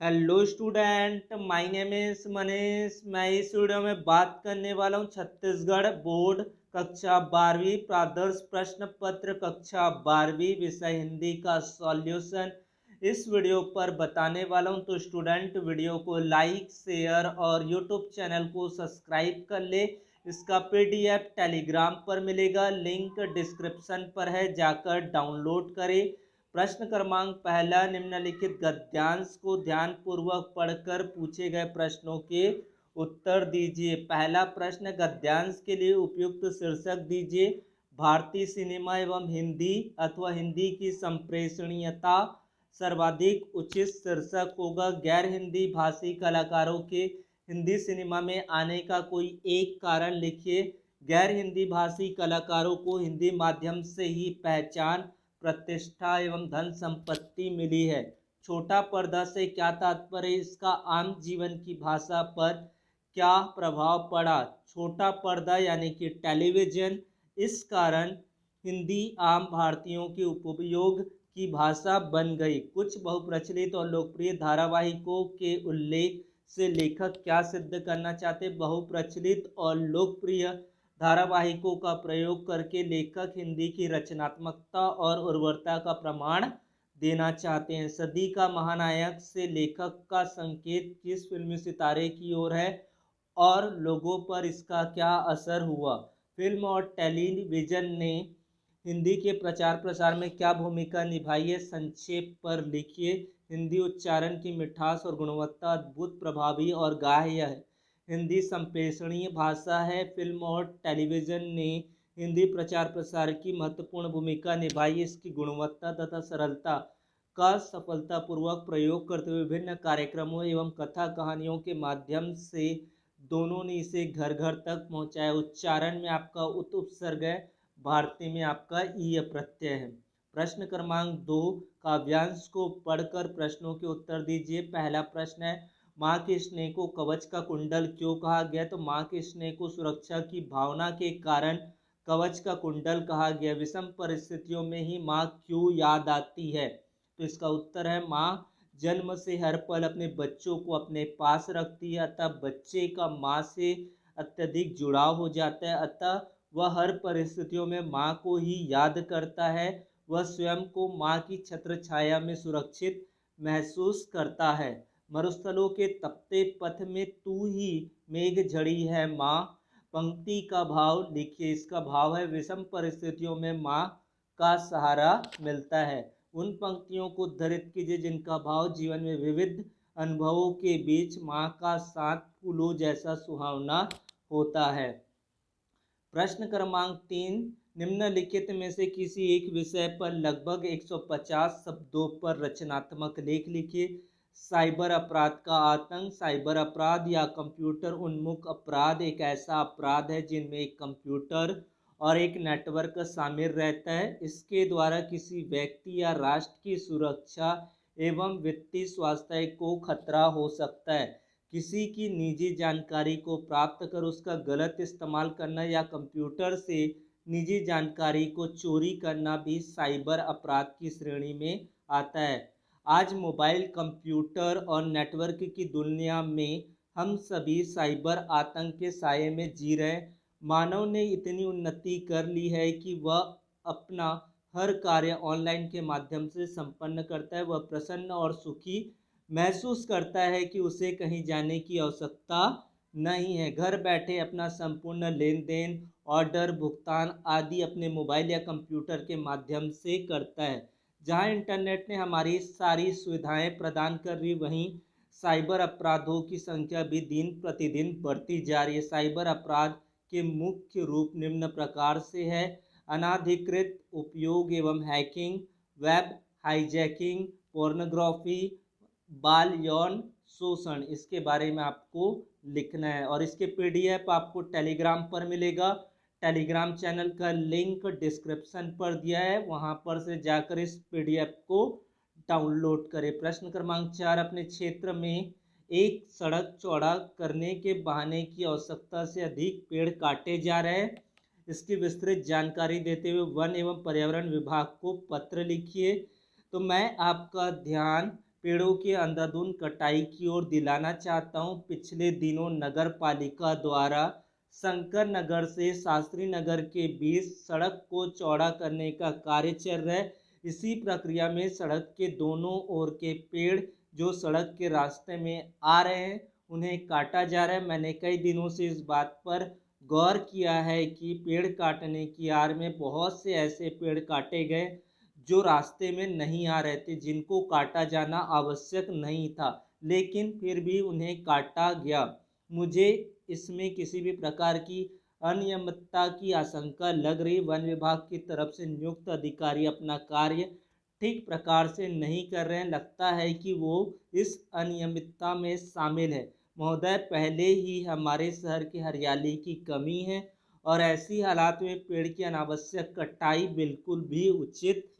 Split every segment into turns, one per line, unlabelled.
Hello student, my name is Manish. मैं इस video में बात करने वाला हूँ छत्तीसगढ़ बोर्ड कक्षा 12वीं प्रादर्श प्रश्न पत्र कक्षा 12वीं विषय हिंदी का सॉल्यूशन इस वीडियो पर बताने वाला हूँ। तो स्टूडेंट वीडियो को लाइक शेयर और यूट्यूब चैनल को सब्सक्राइब कर ले। इसका पीडीएफ टेलीग्राम पर मिलेगा, लिंक डिस्क्रिप्शन पर है, जाकर डाउनलोड करें। प्रश्न क्रमांक पहला, निम्नलिखित गद्यांश को ध्यानपूर्वक पढ़कर पूछे गए प्रश्नों के उत्तर दीजिए। पहला प्रश्न, गद्यांश के लिए उपयुक्त शीर्षक दीजिए। भारतीय सिनेमा एवं हिंदी अथवा हिंदी की संप्रेषणीयता सर्वाधिक उचित शीर्षक होगा। गैर हिंदी भाषी कलाकारों के हिंदी सिनेमा में आने का कोई एक कारण लिखिए। गैर हिंदी भाषी कलाकारों को हिंदी माध्यम से ही पहचान, प्रतिष्ठा एवं धन संपत्ति मिली है। छोटा पर्दा से क्या तात्पर्य, इसका आम जीवन की भाषा पर क्या प्रभाव पड़ा। छोटा पर्दा यानी कि टेलीविजन, इस कारण हिंदी आम भारतीयों के उपयोग की भाषा बन गई। कुछ बहुप्रचलित और लोकप्रिय धारावाहिकों के उल्लेख से लेखक क्या सिद्ध करना चाहते। बहुप्रचलित और लोकप्रिय धारावाहिकों का प्रयोग करके लेखक हिंदी की रचनात्मकता और उर्वरता का प्रमाण देना चाहते हैं। सदी का महानायक से लेखक का संकेत किस फिल्मी सितारे की ओर है और लोगों पर इसका क्या असर हुआ। फिल्म और टेलीविज़न ने हिंदी के प्रचार प्रसार में क्या भूमिका निभाई है, संक्षेप पर लिखिए। हिंदी उच्चारण की मिठास और गुणवत्ता अद्भुत, प्रभावी और गाह्य है। हिंदी संप्रेषणीय भाषा है। फिल्म और टेलीविज़न ने हिंदी प्रचार प्रसार की महत्वपूर्ण भूमिका निभाई। इसकी गुणवत्ता तथा सरलता का सफलतापूर्वक प्रयोग करते हुए विभिन्न कार्यक्रमों एवं कथा कहानियों के माध्यम से दोनों ने इसे घर घर तक पहुंचाया। उच्चारण में आपका उत उपसर्ग है, भारतीय में आपका ईय प्रत्यय है। प्रश्न क्रमांक 2, काव्यांश को पढ़कर प्रश्नों के उत्तर दीजिए। पहला प्रश्न है, माँ के स्नेह को कवच का कुंडल क्यों कहा गया। तो माँ के स्नेह को सुरक्षा की भावना के कारण कवच का कुंडल कहा गया। विषम परिस्थितियों में ही माँ क्यों याद आती है। तो इसका उत्तर है, माँ जन्म से हर पल अपने बच्चों को अपने पास रखती है, अतः बच्चे का माँ से अत्यधिक जुड़ाव हो जाता है, अतः वह हर परिस्थितियों में माँ को ही याद करता है। वह स्वयं को माँ की छत्र छाया में सुरक्षित महसूस करता है। मरुस्थलों के तपते पथ में तू ही मेघ झड़ी है माँ, पंक्ति का भाव लिखिए। इसका भाव है, विषम परिस्थितियों में माँ का सहारा मिलता है। उन पंक्तियों को उद्धृत कीजिए जिनका भाव जीवन में विविध अनुभवों के बीच माँ का साथ फूलों जैसा सुहावना होता है। प्रश्न क्रमांक 3, निम्नलिखित में से किसी एक विषय पर लगभग 150 शब्दों पर रचनात्मक लेख लिखिए। साइबर अपराध का आतंक। साइबर अपराध या कंप्यूटर उन्मुख अपराध एक ऐसा अपराध है जिनमें एक कंप्यूटर और एक नेटवर्क शामिल रहता है। इसके द्वारा किसी व्यक्ति या राष्ट्र की सुरक्षा एवं वित्तीय स्वास्थ्य को खतरा हो सकता है। किसी की निजी जानकारी को प्राप्त कर उसका गलत इस्तेमाल करना या कंप्यूटर से निजी जानकारी को चोरी करना भी साइबर अपराध की श्रेणी में आता है। आज मोबाइल, कंप्यूटर और नेटवर्क की दुनिया में हम सभी साइबर आतंक के साये में जी रहे हैं। मानव ने इतनी उन्नति कर ली है कि वह अपना हर कार्य ऑनलाइन के माध्यम से संपन्न करता है। वह प्रसन्न और सुखी महसूस करता है कि उसे कहीं जाने की आवश्यकता नहीं है। घर बैठे अपना संपूर्ण लेन देन, ऑर्डर, भुगतान आदि अपने मोबाइल या कंप्यूटर के माध्यम से करता है। जहां इंटरनेट ने हमारी सारी सुविधाएं प्रदान कर रही, वहीं साइबर अपराधों की संख्या भी दिन प्रतिदिन बढ़ती जा रही है। साइबर अपराध के मुख्य रूप निम्न प्रकार से है: अनाधिकृत उपयोग एवं हैकिंग, वेब हाईजैकिंग, पोर्नोग्राफी, बाल यौन शोषण। इसके बारे में आपको लिखना है और इसके पीडीएफ आपको टेलीग्राम पर मिलेगा। टेलीग्राम चैनल का लिंक डिस्क्रिप्शन पर दिया है, वहां पर से जाकर इस पीडीएफ को डाउनलोड करें। प्रश्न क्रमांक 4, अपने क्षेत्र में एक सड़क चौड़ा करने के बहाने की आवश्यकता से अधिक पेड़ काटे जा रहे हैं। इसकी विस्तृत जानकारी देते हुए वन एवं पर्यावरण विभाग को पत्र लिखिए। तो मैं आपका ध्यान पेड़ों की अंधाधुंध कटाई की ओर दिलाना चाहता हूँ। पिछले दिनों नगर पालिका द्वारा शंकर नगर से शास्त्री नगर के बीच सड़क को चौड़ा करने का कार्य चल रहा है। इसी प्रक्रिया में सड़क के दोनों ओर के पेड़ जो सड़क के रास्ते में आ रहे हैं उन्हें काटा जा रहा है। मैंने कई दिनों से इस बात पर गौर किया है कि पेड़ काटने की आड़ में बहुत से ऐसे पेड़ काटे गए जो रास्ते में नहीं आ रहे थे, जिनको काटा जाना आवश्यक नहीं था, लेकिन फिर भी उन्हें काटा गया। मुझे इसमें किसी भी प्रकार की अनियमितता की आशंका लग रही। वन विभाग की तरफ से नियुक्त अधिकारी अपना कार्य ठीक प्रकार से नहीं कर रहे हैं। लगता है कि वो इस अनियमितता में शामिल है। महोदय, पहले ही हमारे शहर की हरियाली की कमी है और ऐसी हालात में पेड़ की अनावश्यक कटाई बिल्कुल भी उचित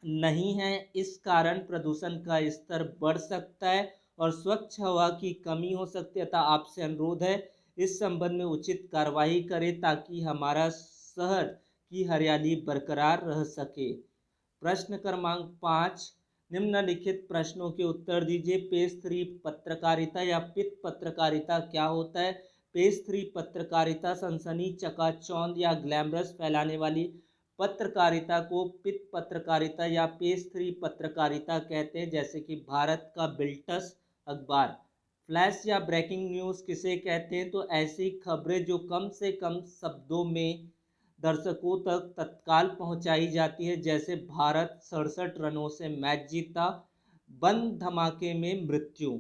नहीं है। इस कारण प्रदूषण का स्तर बढ़ सकता है और स्वच्छ हवा की कमी हो सकती है। अतः आपसे अनुरोध है इस संबंध में उचित कार्रवाई करें ताकि हमारा शहर की हरियाली बरकरार रह सके। प्रश्न क्रमांक 5, निम्नलिखित प्रश्नों के उत्तर दीजिए। पेज 3 पत्रकारिता या पित्त पत्रकारिता क्या होता है? पेज 3 पत्रकारिता सनसनी, चकाचौंध या ग्लैमरस फैलाने वाली पत्रकारिता को पित्त पत्रकारिता या पेज 3 पत्रकारिता कहते हैं। जैसे कि भारत का बिल्टस अखबार। फ्लैश या ब्रेकिंग न्यूज़ किसे कहते हैं? तो ऐसी खबरें जो कम से कम शब्दों में दर्शकों तक तत्काल पहुंचाई जाती है। जैसे भारत 67 रनों से मैच जीता, बम धमाके में मृत्यु।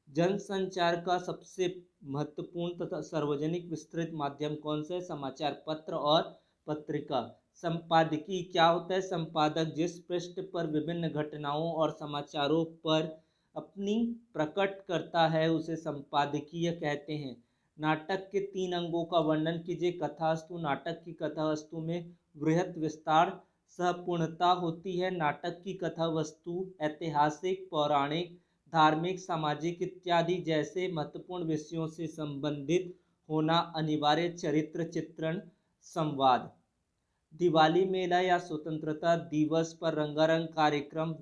जनसंचार का सबसे महत्वपूर्ण तथा सार्वजनिक विस्तृत माध्यम कौन सा है? समाचार पत्र और पत्रिका। संपादकीय क्या होता है? संपादक जिस पृष्ठ पर विभिन्न घटनाओं और समाचारों पर अपनी प्रकट करता है उसे संपादकीय कहते हैं। नाटक के 3 अंगों का वर्णन कीजिए। कथावस्तु। नाटक की कथावस्तु में वृहत विस्तार सहपूर्णता होती है। नाटक की कथावस्तु ऐतिहासिक, पौराणिक, धार्मिक, सामाजिक इत्यादि जैसे महत्वपूर्ण विषयों से संबंधित होना अनिवार्य। चरित्र चित्रण, संवाद। दिवाली मेला या स्वतंत्रता दिवस पर रंगारंग कार्यक्रम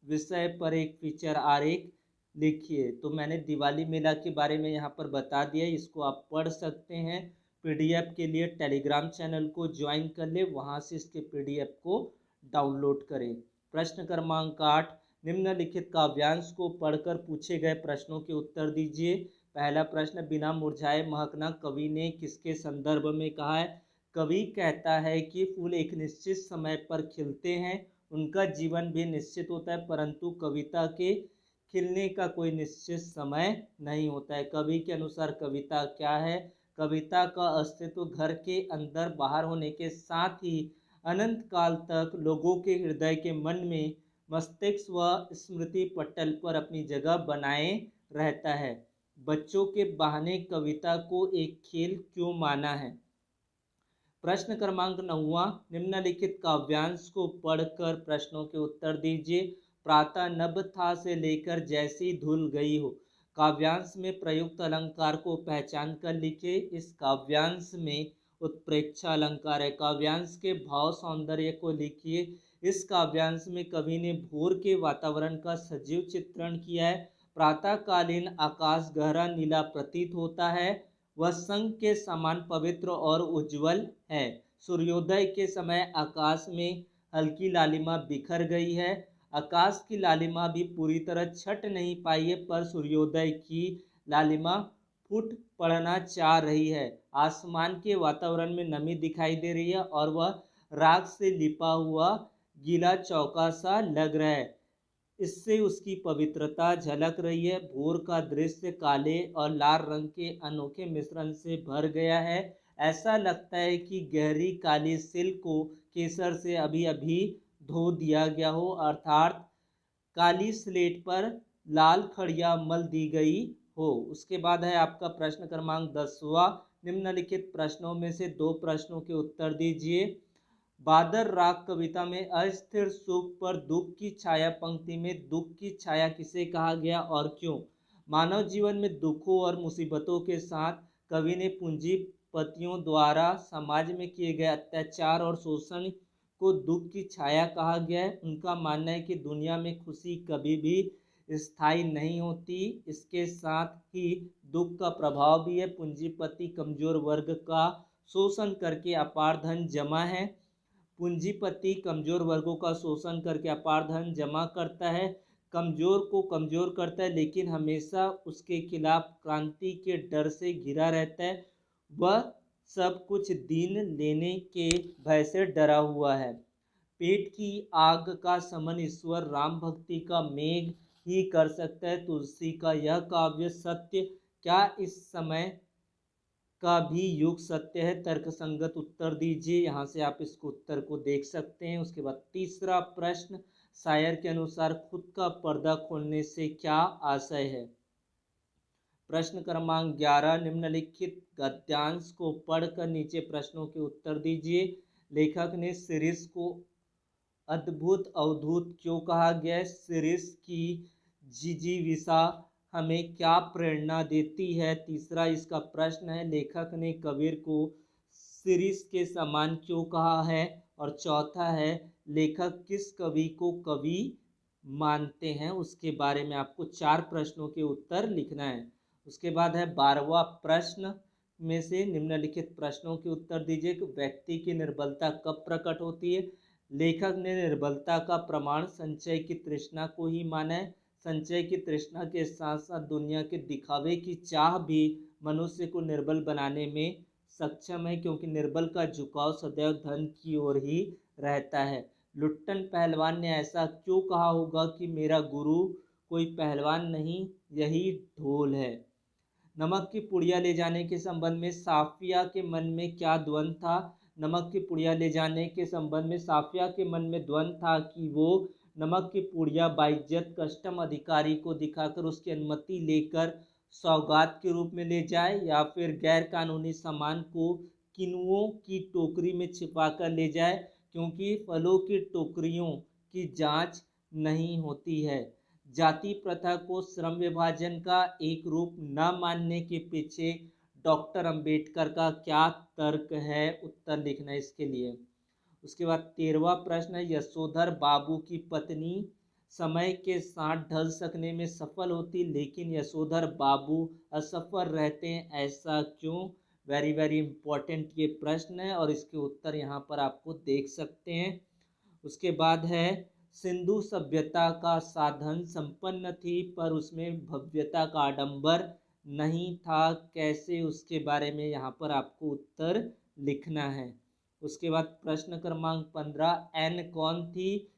विषय पर एक फीचर आरेख लिखिए। तो मैंने दिवाली मेला के बारे में यहाँ पर बता दिया, इसको आप पढ़ सकते हैं। पीडीएफ के लिए टेलीग्राम चैनल को ज्वाइन कर ले, वहाँ से इसके पीडीएफ को डाउनलोड करें। प्रश्न क्रमांक 8, निम्नलिखित काव्यांश को पढ़कर पूछे गए प्रश्नों के उत्तर दीजिए। पहला प्रश्न, बिना मुरझाए महकना कवि ने किसके संदर्भ में कहा है? कवि कहता है कि फूल एक निश्चित समय पर खिलते हैं, उनका जीवन भी निश्चित होता है, परंतु कविता के खिलने का कोई निश्चित समय नहीं होता है। कवि के अनुसार कविता क्या है? कविता का अस्तित्व घर के अंदर बाहर होने के साथ ही अनंत काल तक लोगों के हृदय के मन में, मस्तिष्क व स्मृति पटल पर अपनी जगह बनाए रहता है। बच्चों के बहाने कविता को एक खेल क्यों माना है? प्रश्न क्रमांक 9, निम्नलिखित काव्यांश को पढ़कर प्रश्नों के उत्तर दीजिए। प्रातः नभ था से लेकर जैसी धुल गई हो। काव्यांश में प्रयुक्त अलंकार को पहचान कर लिखिए। इस काव्यांश में उत्प्रेक्षा अलंकार है। काव्यांश के भाव सौंदर्य को लिखिए। इस काव्यांश में कवि ने भोर के वातावरण का सजीव चित्रण किया है। प्रातःकालीन आकाश गहरा नीला प्रतीत होता है, वह संग के समान पवित्र और उज्जवल है। सूर्योदय के समय आकाश में हल्की लालिमा बिखर गई है। आकाश की लालिमा भी पूरी तरह छट नहीं पाई है, पर सूर्योदय की लालिमा फूट पड़ना चाह रही है। आसमान के वातावरण में नमी दिखाई दे रही है और वह राख से लिपा हुआ गीला चौका सा लग रहा है, इससे उसकी पवित्रता झलक रही है। भोर का दृश्य काले और लाल रंग के अनोखे मिश्रण से भर गया है। ऐसा लगता है कि गहरी काली सिल्क को केसर से अभी अभी धो दिया गया हो, अर्थात काली स्लेट पर लाल खड़िया मल दी गई हो। उसके बाद है आपका प्रश्न क्रमांक 10वां, निम्नलिखित प्रश्नों में से 2 प्रश्नों के उत्तर दीजिए। बादर राग कविता में अस्थिर सुख पर दुख की छाया पंक्ति में दुख की छाया किसे कहा गया और क्यों? मानव जीवन में दुखों और मुसीबतों के साथ कवि ने पूंजीपतियों द्वारा समाज में किए गए अत्याचार और शोषण को दुख की छाया कहा गया है। उनका मानना है कि दुनिया में खुशी कभी भी स्थायी नहीं होती। इसके साथ ही दुख का प्रभाव भी है। पूंजीपति कमजोर वर्ग का शोषण करके अपार धन जमा है। पूंजीपति कमजोर वर्गों का शोषण करके अपार धन जमा करता है, कमजोर को कमजोर करता है, लेकिन हमेशा उसके खिलाफ क्रांति के डर से घिरा रहता है। वह सब कुछ दीन लेने के भय से डरा हुआ है। पेट की आग का समन ईश्वर राम भक्ति का मेघ ही कर सकता है। तुलसी का यह काव्य सत्य क्या इस समय का भी युग सत्य है? तर्कसंगत उत्तर दीजिए। यहाँ से आप इसको उत्तर को देख सकते हैं। उसके बाद तीसरा प्रश्न, शायर के अनुसार खुद का पर्दा खोलने से क्या आशय है? प्रश्न क्रमांक 11, निम्नलिखित गद्यांश को पढ़कर नीचे प्रश्नों के उत्तर दीजिए। लेखक ने शिरीष को अद्भुत अवधूत क्यों कहा गया है? शिरीष की जिजीविषा हमें क्या प्रेरणा देती है? तीसरा इसका प्रश्न है, लेखक ने कबीर को शिरीष के समान क्यों कहा है? और चौथा है, लेखक किस कवि को कवि मानते हैं? उसके बारे में आपको 4 प्रश्नों के उत्तर लिखना है। उसके बाद है 12वां प्रश्न में से निम्नलिखित प्रश्नों के उत्तर दीजिए कि व्यक्ति की निर्बलता कब प्रकट होती है? लेखक ने निर्बलता का प्रमाण संचय की तृष्णा को ही माना है। संचय की तृष्णा के साथ साथ दुनिया के दिखावे की चाह भी मनुष्य को निर्बल बनाने में सक्षम है, क्योंकि निर्बल का झुकाव सदैव धन की ओर ही रहता है। लुट्टन पहलवान ने ऐसा क्यों कहा होगा कि मेरा गुरु कोई पहलवान नहीं, यही ढोल है? नमक की पुड़िया ले जाने के संबंध में साफिया के मन में क्या द्वंद्व था? नमक की पुड़िया ले जाने के संबंध में साफिया के मन में द्वंद्व था कि वो नमक की पुड़िया बाइज्जत कस्टम अधिकारी को दिखाकर उसकी अनुमति लेकर सौगात के रूप में ले जाए, या फिर गैर कानूनी सामान को किनुओं की टोकरी में छिपाकर ले जाए, क्योंकि फलों की टोकरियों की जांच नहीं होती है। जाति प्रथा को श्रम विभाजन का एक रूप न मानने के पीछे डॉक्टर अंबेडकर का क्या तर्क है? उत्तर लिखना है इसके लिए। उसके बाद 13वां प्रश्न है, यशोधर बाबू की पत्नी समय के साथ ढल सकने में सफल होती, लेकिन यशोधर बाबू असफल रहते हैं, ऐसा क्यों? वेरी वेरी इंपॉर्टेंट ये प्रश्न है और इसके उत्तर यहाँ पर आपको देख सकते हैं। उसके बाद है, सिंधु सभ्यता का साधन संपन्न थी पर उसमें भव्यता का आडंबर नहीं था, कैसे? उसके बारे में यहाँ पर आपको उत्तर लिखना है। उसके बाद प्रश्न क्रमांक 15, एन कौन थी?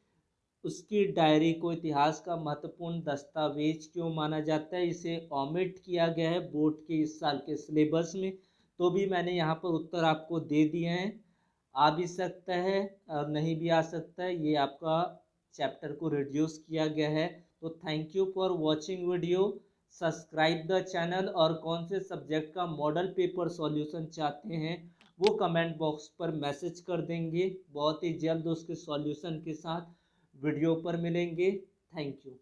उसकी डायरी को इतिहास का महत्वपूर्ण दस्तावेज क्यों माना जाता है? इसे ओमिट किया गया है बोर्ड के इस साल के सिलेबस में, तो भी मैंने यहाँ पर उत्तर आपको दे दिए हैं। आ भी सकता है और नहीं भी आ सकता है, ये आपका चैप्टर को रिड्यूस किया गया है। तो thank you for watching video, subscribe the channel, और कौन से सब्जेक्ट का मॉडल पेपर सॉल्यूशन चाहते हैं वो कमेंट बॉक्स पर मैसेज कर देंगे। बहुत ही जल्द उसके सॉल्यूशन के साथ वीडियो पर मिलेंगे। Thank you.